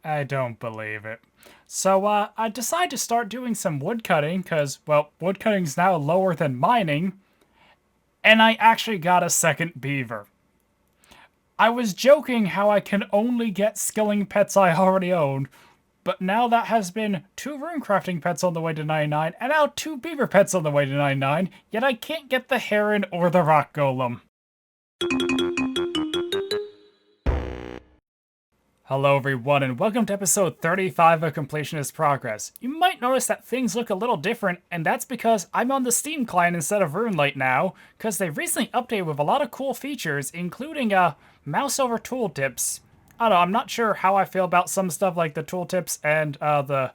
I don't believe it. So, I decided to start doing some woodcutting because, well, woodcutting's now lower than mining, and I actually got a second beaver. I was joking how I can only get skilling pets I already own, but now that has been 2 runecrafting pets on the way to 99, and now 2 beaver pets on the way to 99, yet I can't get the heron or the rock golem. Hello everyone and welcome to episode 35 of Completionist Progress. You might notice that things look a little different, and that's because I'm on the Steam client instead of RuneLite now, because they recently updated with a lot of cool features, including mouse over tooltips. I don't know, I'm not sure how I feel about some stuff like the tooltips and the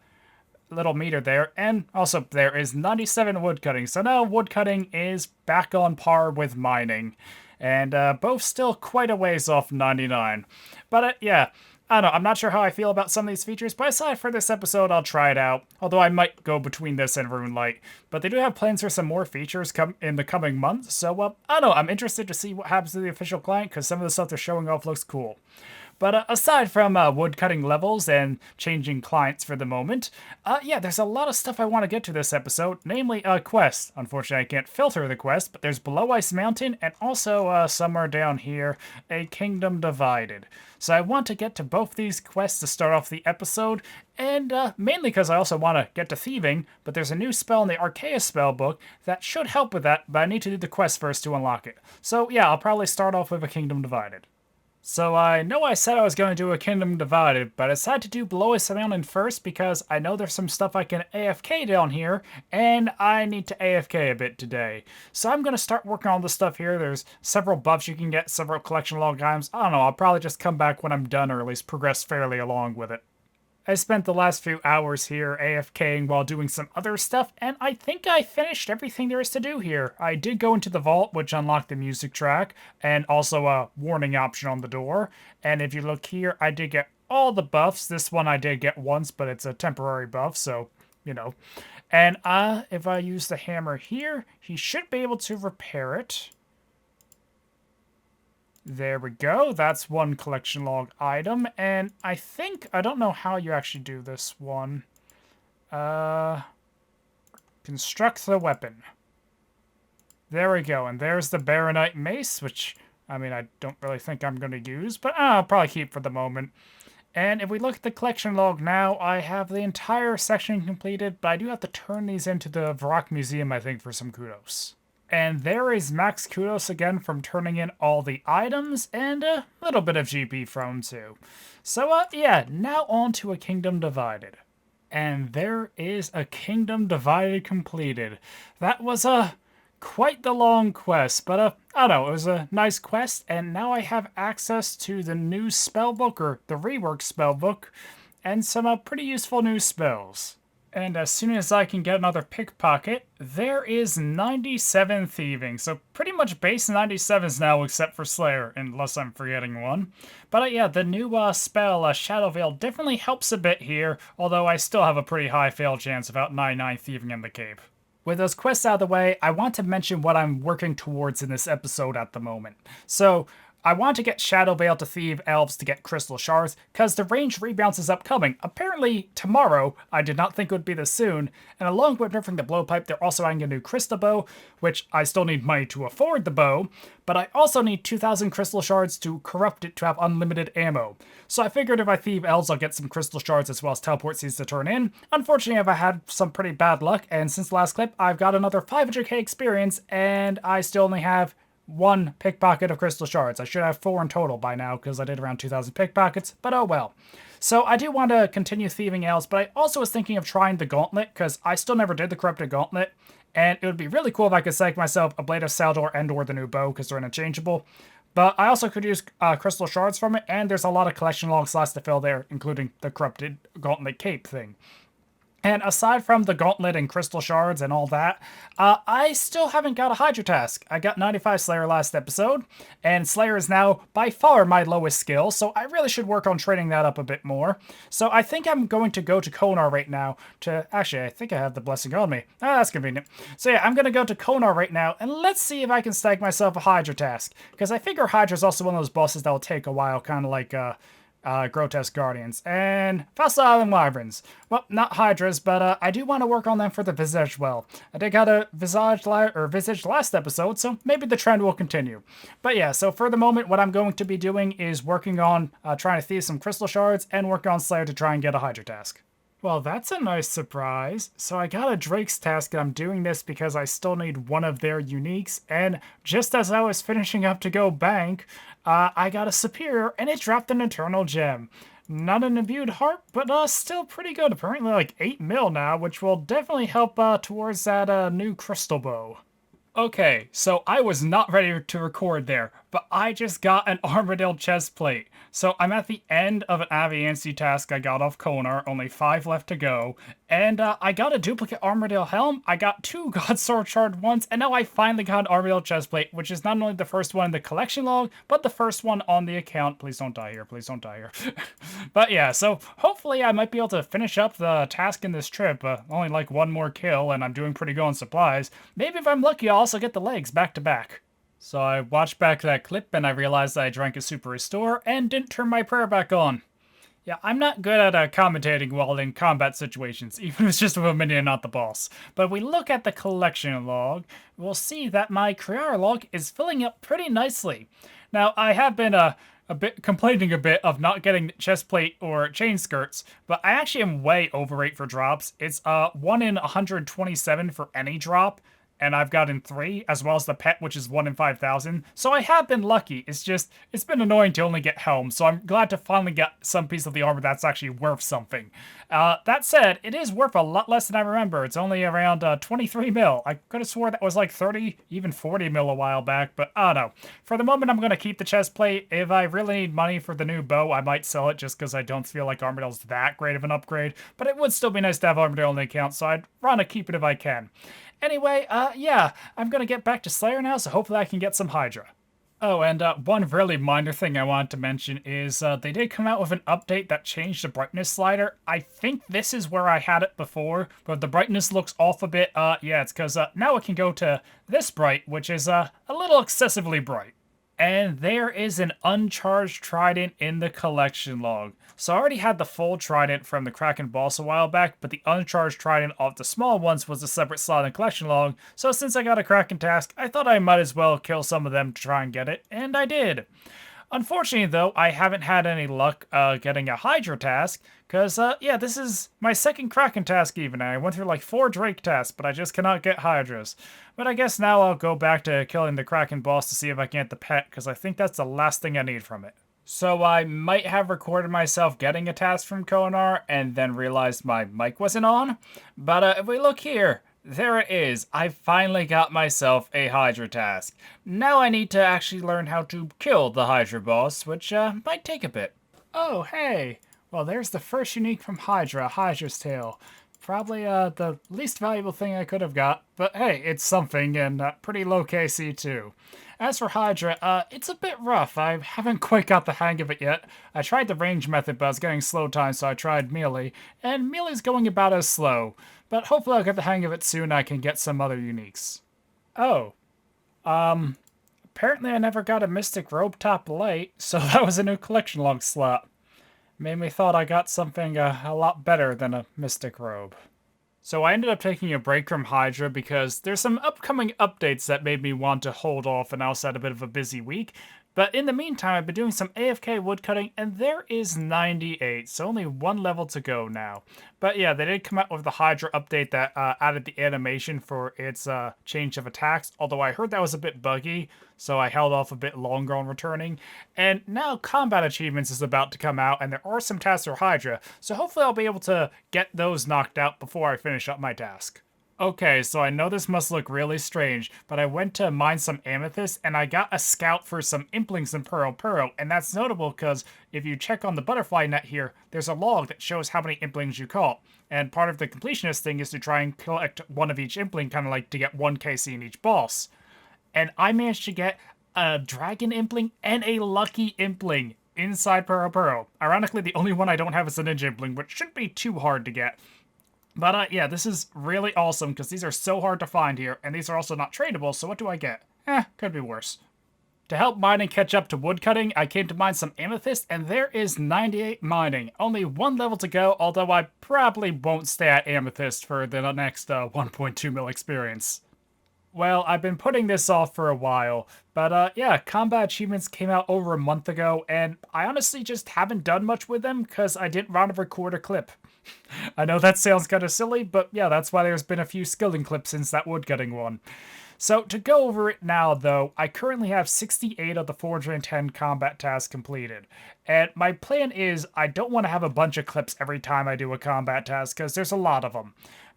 little meter there, and also there is 97 woodcutting, so now woodcutting is back on par with mining, and both still quite a ways off 99. But yeah, I don't know, I'm not sure how I feel about some of these features, but aside for this episode, I'll try it out. Although I might go between this and RuneLite. But they do have plans for some more features in the coming months, so I don't know, I'm interested to see what happens to the official client, because some of the stuff they're showing off looks cool. But aside from woodcutting levels and changing clients for the moment, yeah, there's a lot of stuff I want to get to this episode, namely quests. Unfortunately, I can't filter the quest, but there's Below Ice Mountain and also somewhere down here, a Kingdom Divided. So I want to get to both these quests to start off the episode, and mainly because I also want to get to thieving, but there's a new spell in the Arceus spellbook that should help with that, but I need to do the quest first to unlock it. So yeah, I'll probably start off with a Kingdom Divided. So I know I said I was going to do a Kingdom Divided, but I decided to do Below Ice Mountain first because I know there's some stuff I can AFK down here, and I need to AFK a bit today. So I'm going to start working on the stuff here. There's several buffs you can get, several collection log items. I don't know, I'll probably just come back when I'm done or at least progress fairly along with it. I spent the last few hours here AFKing while doing some other stuff, and I think I finished everything there is to do here. I did go into the vault, which unlocked the music track, and also a warning option on the door. And if you look here, I did get all the buffs. This one I did get once, but it's a temporary buff, so, you know. And if I use the hammer here, he should be able to repair it. There we go. That's one collection log item. And I think, I don't know how you actually do this one. Construct the weapon. There we go. And there's the Baronite mace, which, I mean, I don't really think I'm going to use, but I'll probably keep for the moment. And if we look at the collection log now, I have the entire section completed, but I do have to turn these into the Varrock Museum, I think, for some kudos. And there is max kudos again from turning in all the items, and a little bit of GP from too. So yeah, now on to a Kingdom Divided. And there is a Kingdom Divided completed. That was quite the long quest, but I don't know, it was a nice quest, and now I have access to the new spellbook, or the rework spellbook, and some pretty useful new spells. And as soon as I can get another pickpocket, there is 97 thieving. So pretty much base 97s now except for Slayer, unless I'm forgetting one. But yeah, the new spell, Shadow Veil, definitely helps a bit here, although I still have a pretty high fail chance about 99 thieving in the cape. With those quests out of the way, I want to mention what I'm working towards in this episode at the moment. So, I want to get Shadow Veil to thieve elves to get crystal shards, because the range rebounds is upcoming. Apparently tomorrow. I did not think it would be this soon. And along with nerfing the blowpipe, they're also adding a new crystal bow, which I still need money to afford the bow, but I also need 2,000 crystal shards to corrupt it to have unlimited ammo. So I figured if I thieve elves, I'll get some crystal shards as well as teleport seeds to turn in. Unfortunately, I've had some pretty bad luck, and since the last clip, I've got another 500k experience, and I still only have 1 pickpocket of crystal shards. I should have 4 in total by now because I did around 2,000 pickpockets, but oh well. So I do want to continue thieving elves, but I also was thinking of trying the gauntlet because I still never did the corrupted gauntlet, and it would be really cool if I could select myself a Blade of Saldor and or the new bow because they're interchangeable. But I also could use crystal shards from it, and there's a lot of collection log slots to fill there, including the corrupted gauntlet cape thing. And aside from the gauntlet and crystal shards and all that, I still haven't got a Hydra Task. I got 95 Slayer last episode, and Slayer is now by far my lowest skill, so I really should work on training that up a bit more. So I think I'm going to go to Konar right now to... Actually, I think I have the blessing on me. Ah, that's convenient. So yeah, I'm going to go to Konar right now, and let's see if I can stag myself a Hydra Task. Because I figure Hydra's also one of those bosses that will take a while, kind of like Grotesque Guardians, and Fossil Island Wyverns. Well, not Hydras, but I do want to work on them for the Visage well. I did got a Visage last episode, so maybe the trend will continue. But yeah, so for the moment, what I'm going to be doing is working on trying to thieve some Crystal Shards and work on Slayer to try and get a Hydra Task. Well, that's a nice surprise. So I got a Drake's Task, and I'm doing this because I still need one of their uniques, and just as I was finishing up to go bank, I got a Superior, and it dropped an Eternal Gem. Not an imbued heart, but still pretty good. Apparently like 8 mil now, which will definitely help towards that new Crystal Bow. Okay, so I was not ready to record there, but I just got an Armadillo chest plate. So I'm at the end of an Aviancy task I got off Konar, only 5 left to go, and I got a duplicate Armadillo helm, I got 2 God Sword Shard ones, and now I finally got an Armadillo chest plate, which is not only the first one in the collection log, but the first one on the account. Please don't die here, please don't die here. But yeah, so hopefully I might be able to finish up the task in this trip, only like 1 more kill, and I'm doing pretty good on supplies. Maybe if I'm lucky I'll also get the legs back to back. So I watched back that clip and I realized I drank a Super Restore and didn't turn my prayer back on. Yeah, I'm not good at commentating while in combat situations, even if it's just with a minion and not the boss. But if we look at the collection log, we'll see that my Kriara log is filling up pretty nicely. Now, I have been complaining a bit of not getting chestplate or chain skirts, but I actually am way overrate for drops. It's 1 in 127 for any drop, and I've gotten 3, as well as the pet, which is 1 in 5,000. So I have been lucky. It's been annoying to only get helm, so I'm glad to finally get some piece of the armor that's actually worth something. That said, it is worth a lot less than I remember. It's only around 23 mil. I could have swore that was like 30, even 40 mil a while back, but I don't know. For the moment, I'm going to keep the chest plate. If I really need money for the new bow, I might sell it just because I don't feel like Armadillo's that great of an upgrade, but it would still be nice to have Armadillo on the account, so I'd want to keep it if I can. Anyway, yeah, I'm gonna get back to Slayer now, so hopefully I can get some Hydra. Oh, and one really minor thing I wanted to mention is they did come out with an update that changed the brightness slider. I think this is where I had it before, but the brightness looks off a bit. Yeah, it's because now it can go to this bright, which is a little excessively bright. And there is an Uncharged Trident in the collection log. So I already had the full Trident from the Kraken boss a while back, but the Uncharged Trident of the small ones was a separate slot in the collection log, so since I got a Kraken task, I thought I might as well kill some of them to try and get it, and I did. Unfortunately, though, I haven't had any luck getting a Hydra task, because, yeah, this is my second Kraken task even. I went through like 4 Drake tasks, but I just cannot get Hydras. But I guess now I'll go back to killing the Kraken boss to see if I can get the pet, because I think that's the last thing I need from it. So I might have recorded myself getting a task from Konar, and then realized my mic wasn't on. But if we look here, there it is. I finally got myself a Hydra task. Now I need to actually learn how to kill the Hydra boss, which might take a bit. Oh, hey! Well, there's the first unique from Hydra, Hydra's Tail. Probably the least valuable thing I could have got, but hey, it's something, and pretty low KC too. As for Hydra, it's a bit rough. I haven't quite got the hang of it yet. I tried the range method, but I was getting slow time, so I tried melee, and melee's going about as slow. But hopefully I'll get the hang of it soon and I can get some other uniques. Oh. Apparently I never got a Mystic Robe Top Light, so that was a new collection log slot. Made me thought I got something a lot better than a Mystic Robe. So I ended up taking a break from Hydra because there's some upcoming updates that made me want to hold off, and I also had a bit of a busy week. But in the meantime, I've been doing some AFK woodcutting, and there is 98, so only 1 level to go now. But yeah, they did come out with the Hydra update that added the animation for its change of attacks, although I heard that was a bit buggy, so I held off a bit longer on returning. And now Combat Achievements is about to come out, and there are some tasks for Hydra, so hopefully I'll be able to get those knocked out before I finish up my task. Okay, so I know this must look really strange, but I went to mine some amethyst and I got a scout for some implings in Puro, and that's notable because if you check on the butterfly net here, there's a log that shows how many implings you caught. And part of the completionist thing is to try and collect 1 of each impling, kind of like to get 1 KC in each boss. And I managed to get a dragon impling and a lucky impling inside Puro. Ironically, the only one I don't have is a ninja impling, which shouldn't be too hard to get. But yeah, this is really awesome because these are so hard to find here, and these are also not tradable, so what do I get? Could be worse. To help mining catch up to woodcutting, I came to mine some amethyst, and there is 98 mining. Only one level to go, although I probably won't stay at amethyst for the next 1.2 mil experience. Well, I've been putting this off for a while, but yeah, combat achievements came out over a month ago, and I honestly just haven't done much with them because I didn't want to record a clip. I know that sounds kind of silly, but yeah, that's why there's been a few skilling clips since that woodcutting one. So to go over it now, though, I currently have 68 of the 410 combat tasks completed. And my plan is I don't want to have a bunch of clips every time I do a combat task, because there's a lot of them.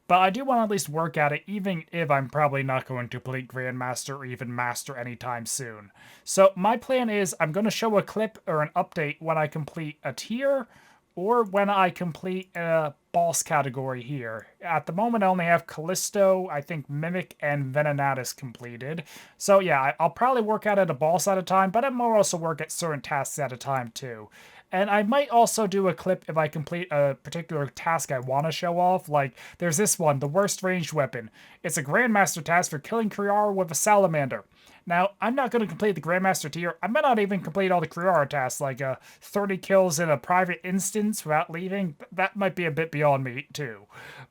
But I do want to at least work at it, even if I'm probably not going to complete Grandmaster or even Master anytime soon. So my plan is I'm going to show a clip or an update when I complete a tier, or when I complete a boss category here. At the moment, I only have Callisto, I think Mimic, and Venenatus completed. So yeah, I'll probably work at it a boss at a time, but I might also work at certain tasks at a time too. And I might also do a clip if I complete a particular task I want to show off. Like, there's this one, the worst ranged weapon. It's a Grandmaster task for killing Kriara with a salamander. Now, I'm not going to complete the Grandmaster tier. I might not even complete all the Kriara tasks, like 30 kills in a private instance without leaving. That might be a bit beyond me, too.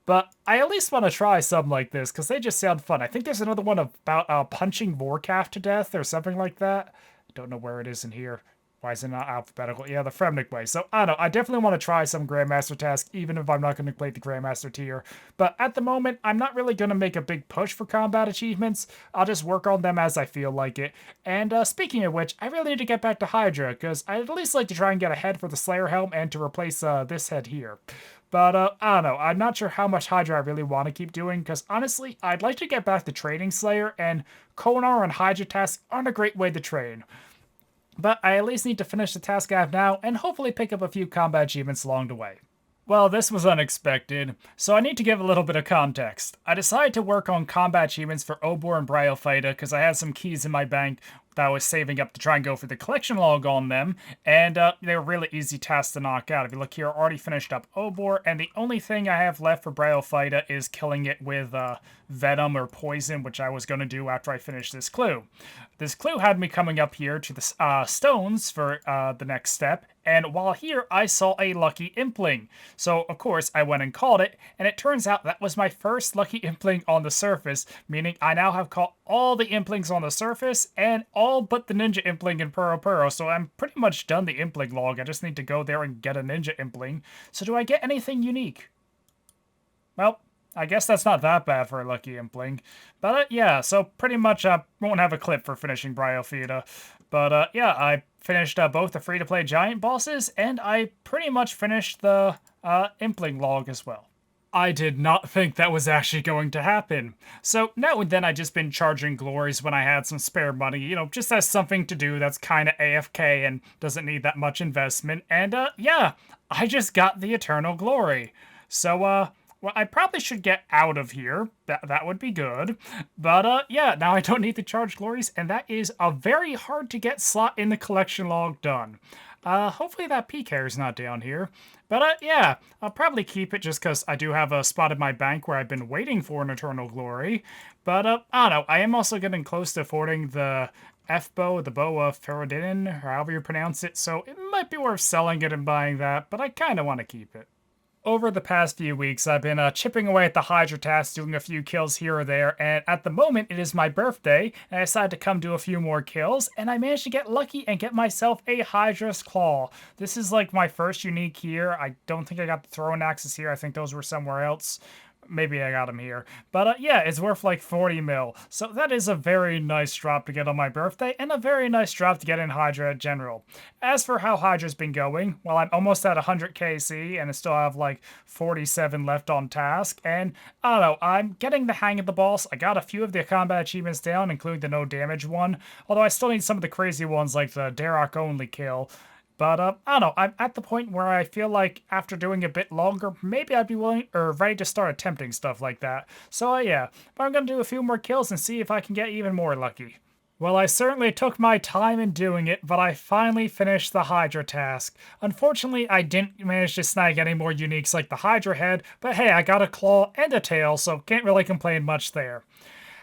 But I at least want to try something like this, because they just sound fun. I think there's another one about punching Warcraft to death, or something like that. I don't know where it is in here. Why is it not alphabetical? Yeah, the Fremnik way. So, I don't know. I definitely want to try some Grandmaster tasks, even if I'm not going to complete the Grandmaster tier. But at the moment, I'm not really going to make a big push for combat achievements. I'll just work on them as I feel like it. And speaking of which, I really need to get back to Hydra, because I'd at least like to try and get a head for the Slayer Helm and to replace this head here. But, I don't know. I'm not sure how much Hydra I really want to keep doing, because honestly, I'd like to get back to training Slayer, and Konar and Hydra tasks aren't a great way to train. But I at least need to finish the task I have now, and hopefully pick up a few combat achievements along the way. Well, this was unexpected, so I need to give a little bit of context. I decided to work on combat achievements for Obor and Bryophyta because I had some keys in my bank that I was saving up to try and go for the collection log on them, and they were really easy tasks to knock out. If you look here, I already finished up Obor, and the only thing I have left for Bryophyta is killing it with Venom or Poison, which I was going to do after I finished this clue. This clue had me coming up here to the stones for the next step, and while here, I saw a lucky impling. So, of course, I went and caught it, and it turns out that was my first lucky impling on the surface, meaning I now have caught all the implings on the surface, and all but the ninja impling in Puro, so I'm pretty much done the impling log. I just need to go there and get a ninja impling. So do I get anything unique? Well, I guess that's not that bad for a lucky impling. But yeah, so pretty much I won't have a clip for finishing Bryophyta. But yeah, I finished both the free-to-play giant bosses, and I pretty much finished the impling log as well. I did not think that was actually going to happen. So now and then I just been charging glories when I had some spare money, you know, just as something to do that's kind of AFK and doesn't need that much investment. And yeah, I just got the Eternal Glory. So well, I probably should get out of here. That would be good. But yeah, now I don't need to charge glories, and that is a very hard to get slot in the collection log done. Hopefully that PK is not down here. But yeah, I'll probably keep it just because I do have a spot in my bank where I've been waiting for an Eternal Glory. But I don't know, I am also getting close to affording the F-bow, the bow of Ferrodinin, or however you pronounce it, so it might be worth selling it and buying that, but I kind of want to keep it. Over the past few weeks, I've been chipping away at the Hydra Task, doing a few kills here or there, and at the moment, it is my birthday, and I decided to come do a few more kills, and I managed to get lucky and get myself a Hydra's Claw. This is like my first unique here. I don't think I got the throwing axes here. I think those were somewhere else. Maybe I got them here. But yeah, it's worth like 40 mil. So that is a very nice drop to get on my birthday, and a very nice drop to get in Hydra in general. As for how Hydra's been going, well, I'm almost at 100 KC, and I still have like 47 left on task. And I don't know, I'm getting the hang of the boss. I got a few of the combat achievements down, including the no damage one. Although I still need some of the crazy ones like the Darok only kill. But, I don't know, I'm at the point where I feel like after doing a bit longer, maybe I'd be willing, or ready to start attempting stuff like that. So, yeah, but I'm gonna do a few more kills and see if I can get even more lucky. Well, I certainly took my time in doing it, but I finally finished the Hydra task. Unfortunately, I didn't manage to snag any more uniques like the Hydra head, but hey, I got a claw and a tail, so can't really complain much there.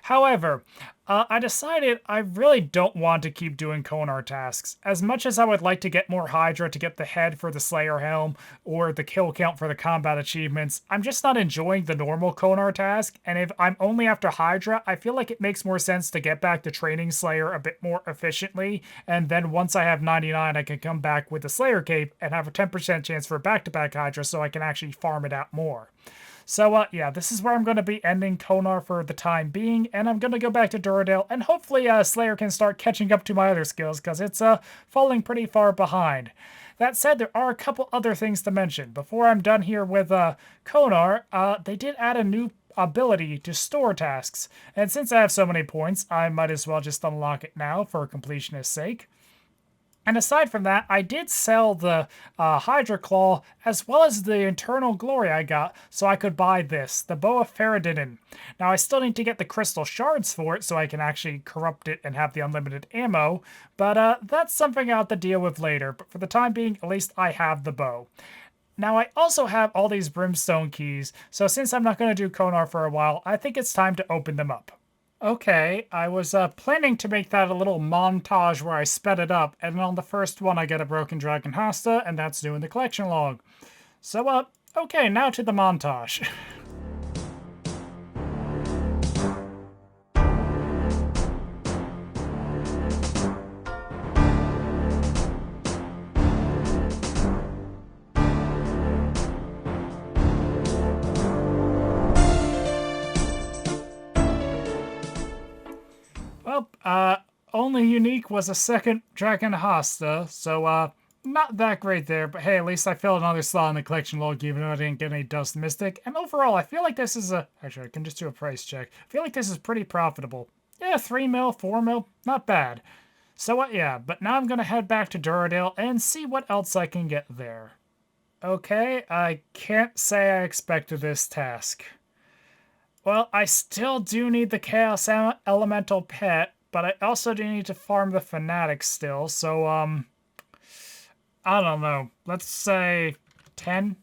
However, I decided I really don't want to keep doing Konar tasks. As much as I would like to get more Hydra to get the head for the Slayer Helm or the kill count for the combat achievements, I'm just not enjoying the normal Konar task, and if I'm only after Hydra, I feel like it makes more sense to get back to training Slayer a bit more efficiently, and then once I have 99, I can come back with the Slayer Cape and have a 10% chance for back-to-back Hydra so I can actually farm it out more. So, yeah, this is where I'm going to be ending Konar for the time being, and I'm going to go back to Duradale, and hopefully Slayer can start catching up to my other skills, because it's falling pretty far behind. That said, there are a couple other things to mention. Before I'm done here with Konar, they did add a new ability to store tasks, and since I have so many points, I might as well just unlock it now for completionist's sake. And aside from that, I did sell the Hydra Claw as well as the Internal Glory I got, so I could buy this, the Bow of Faradinin. Now, I still need to get the Crystal Shards for it so I can actually corrupt it and have the unlimited ammo, but that's something I'll have to deal with later. But for the time being, at least I have the bow. Now, I also have all these Brimstone keys, so since I'm not going to do Konar for a while, I think it's time to open them up. Okay, I was planning to make that a little montage where I sped it up, and on the first one I get a Broken Dragon Hasta, and that's doing the collection log. So, okay, now to the montage. Well, only unique was a second Dragon Hasta, so, not that great there, but hey, at least I filled another slot in the collection log even though I didn't get any Dust Mystic, and overall, I feel like this is actually, I can just do a price check. I feel like this is pretty profitable. Yeah, 3 mil, 4 mil, not bad. So, yeah, but now I'm gonna head back to Duradale and see what else I can get there. Okay, I can't say I expected this task. Well, I still do need the Chaos Elemental Pet, but I also do need to farm the Fanatic still, so, I don't know. Let's say 10?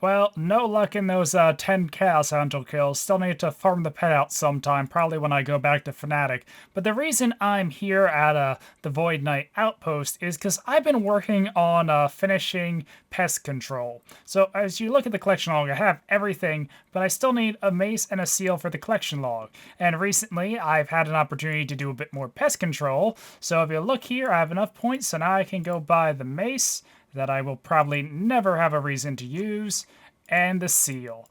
Well, no luck in those 10 Chaos Angel kills. Still need to farm the pet out sometime, probably when I go back to Fnatic. But the reason I'm here at the Void Knight Outpost is because I've been working on finishing pest control. So as you look at the collection log, I have everything, but I still need a mace and a seal for the collection log. And recently, I've had an opportunity to do a bit more pest control. So if you look here, I have enough points, so now I can go buy the mace that I will probably never have a reason to use, and the seal.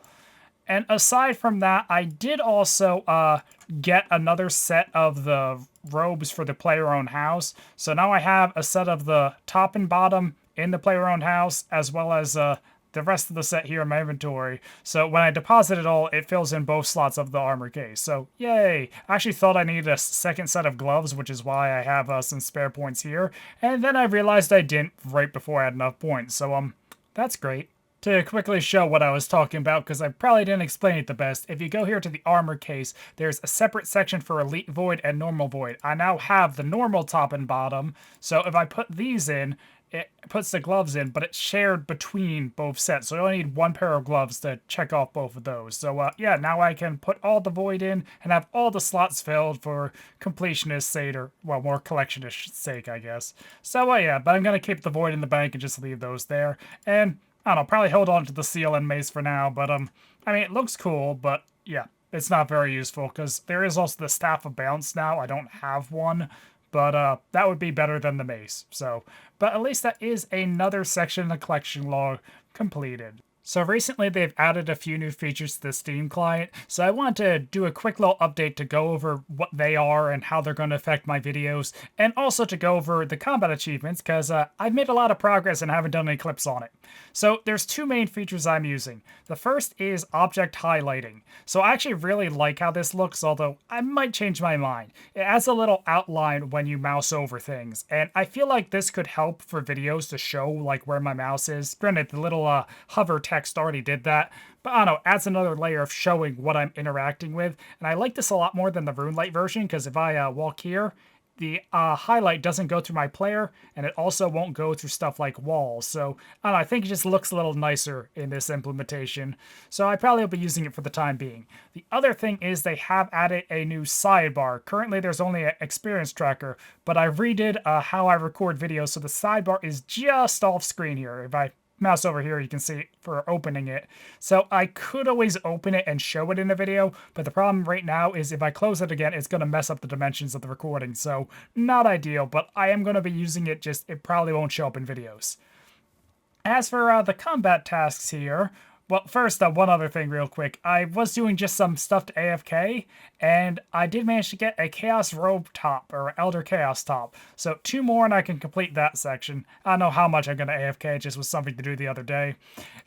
And aside from that, I did also get another set of the robes for the player-owned house. So now I have a set of the top and bottom in the player-owned house, as well as the rest of the set here in my inventory. So when I deposit it all, it fills in both slots of the armor case. So yay! I actually thought I needed a second set of gloves, which is why I have some spare points here. And then I realized I didn't right before I had enough points. So that's great. To quickly show what I was talking about, because I probably didn't explain it the best, if you go here to the armor case, there's a separate section for Elite Void and Normal Void. I now have the normal top and bottom, so if I put these in, it puts the gloves in, but it's shared between both sets, so I only need one pair of gloves to check off both of those. So, yeah, now I can put all the Void in and have all the slots filled for completionist sake, or, well, more collectionist sake, I guess. So, yeah, but I'm going to keep the Void in the bank and just leave those there, and I don't know, probably hold on to the seal and mace for now, but, I mean, it looks cool, but, yeah, it's not very useful, because there is also the Staff of Balance now. I don't have one, but, that would be better than the mace, so. But at least that is another section in the collection log completed. So recently they've added a few new features to the Steam client, so I want to do a quick little update to go over what they are and how they're going to affect my videos, and also to go over the combat achievements, because I've made a lot of progress and haven't done any clips on it. So there's two main features I'm using. The first is object highlighting. So I actually really like how this looks, although I might change my mind. It adds a little outline when you mouse over things, and I feel like this could help for videos to show like where my mouse is. Granted, the little hover text already did that, but I don't know, adds another layer of showing what I'm interacting with, and I like this a lot more than the RuneLite version, because if I walk here, the highlight doesn't go through my player, and it also won't go through stuff like walls. So I don't know, I think it just looks a little nicer in this implementation. So I probably will be using it for the time being. The other thing is they have added a new sidebar. Currently there's only an experience tracker, but I redid how I record videos, so the sidebar is just off screen here. If I mouse over here, you can see for opening it. So I could always open it and show it in a video, but the problem right now is if I close it again, it's going to mess up the dimensions of the recording. So not ideal, but I am going to be using it, just it probably won't show up in videos. As for the combat tasks here, well, first, one other thing real quick. I was doing just some stuff to AFK, and I did manage to get a Chaos Robe top, or Elder Chaos top. So 2 more and I can complete that section. I don't know how much I'm going to AFK, it just was something to do the other day.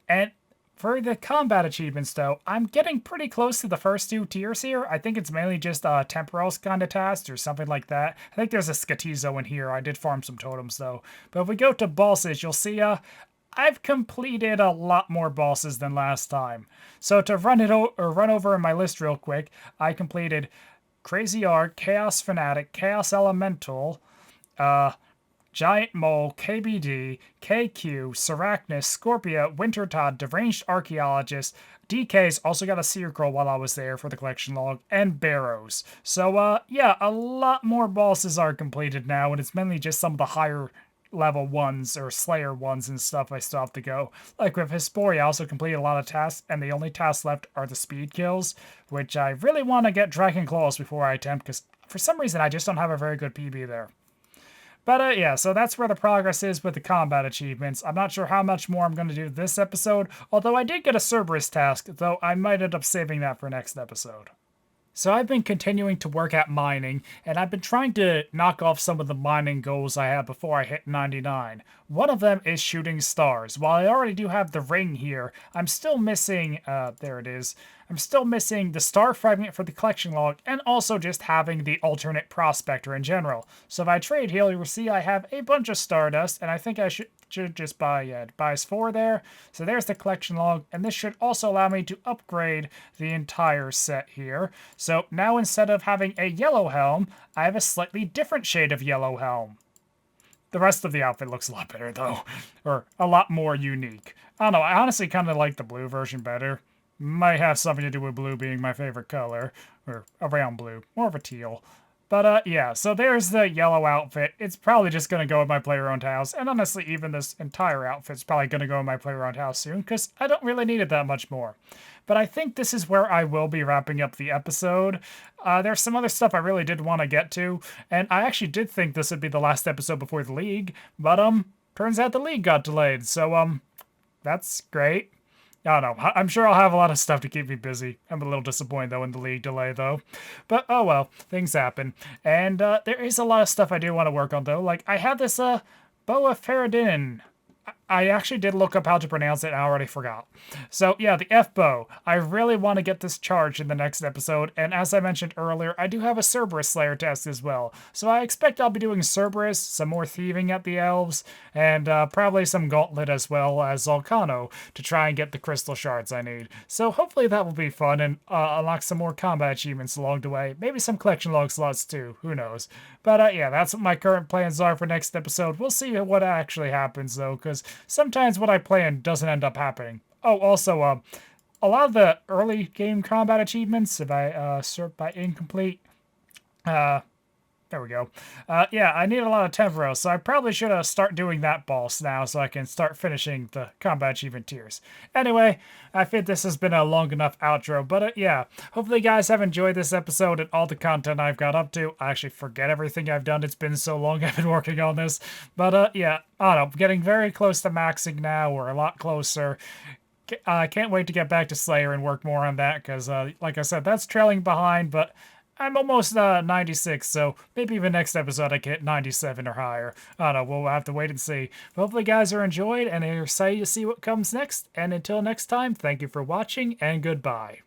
And for the combat achievements, though, I'm getting pretty close to the first 2 tiers here. I think it's mainly just temporals kind of tasks or something like that. I think there's a Skatizo in here. I did farm some totems, though. But if we go to bosses, you'll see I've completed a lot more bosses than last time. So to run over in my list real quick, I completed Crazy Art, Chaos Fanatic, Chaos Elemental, Giant Mole, KBD, KQ, Seracnus, Scorpia, Wintertod, Deranged Archaeologist, DK's also got a Circle while I was there for the collection log, and Barrows. So yeah, a lot more bosses are completed now, and it's mainly just some of the higher level ones or Slayer ones and stuff I still have to go. Like with Hysporia, I also completed a lot of tasks, and the only tasks left are the speed kills, which I really want to get Dragon Claws before I attempt, because for some reason I just don't have a very good PB there. But yeah, so that's where the progress is with the combat achievements. I'm not sure how much more I'm going to do this episode, although I did get a Cerberus task, though I might end up saving that for next episode. So I've been continuing to work at mining, and I've been trying to knock off some of the mining goals I had before I hit 99. One of them is shooting stars. While I already do have the ring here, I'm still missing, there it is, I'm still missing the star fragment for the collection log, and also just having the alternate prospector in general. So if I trade here, you'll see I have a bunch of stardust, and I think I should just buy, it buys 4 there. So there's the collection log, and this should also allow me to upgrade the entire set here. So now instead of having a yellow helm, I have a slightly different shade of yellow helm. The rest of the outfit looks a lot better though, or a lot more unique. I don't know, I honestly kind of like the blue version better. Might have something to do with blue being my favorite color, or around blue, more of a teal. But yeah, so there's the yellow outfit. It's probably just going to go in my player-owned house, and honestly, even this entire outfit's probably going to go in my player-owned house soon, because I don't really need it that much more. But I think this is where I will be wrapping up the episode. There's some other stuff I really did want to get to, and I actually did think this would be the last episode before the League, but turns out the League got delayed, so that's great. I don't know. I'm sure I'll have a lot of stuff to keep me busy. I'm a little disappointed, though, in the League delay, though. But, oh well. Things happen. And there is a lot of stuff I do want to work on, though. Like, I have this Boa Ferrodin. I actually did look up how to pronounce it, and I already forgot. So, yeah, the F-Bow. I really want to get this charged in the next episode, and as I mentioned earlier, I do have a Cerberus Slayer test as well. So I expect I'll be doing Cerberus, some more thieving at the Elves, and probably some Gauntlet as well as Volcano to try and get the crystal shards I need. So hopefully that will be fun and unlock some more combat achievements along the way. Maybe some collection log slots too, who knows. But yeah, that's what my current plans are for next episode. We'll see what actually happens though, because sometimes what I plan doesn't end up happening. Oh, also, a lot of the early game combat achievements, if I sort by incomplete, there we go. Yeah, I need a lot of temporos, so I probably should start doing that boss now so I can start finishing the combat achievement tiers. Anyway, I think this has been a long enough outro, but yeah, hopefully you guys have enjoyed this episode and all the content I've got up to. I actually forget everything I've done. It's been so long I've been working on this. But yeah, I don't know, getting very close to maxing now, or a lot closer. I can't wait to get back to Slayer and work more on that, because like I said, that's trailing behind, but I'm almost 96, so maybe even next episode I can hit 97 or higher. I don't know, we'll have to wait and see. But hopefully you guys are enjoyed and are excited to see what comes next. And until next time, thank you for watching and goodbye.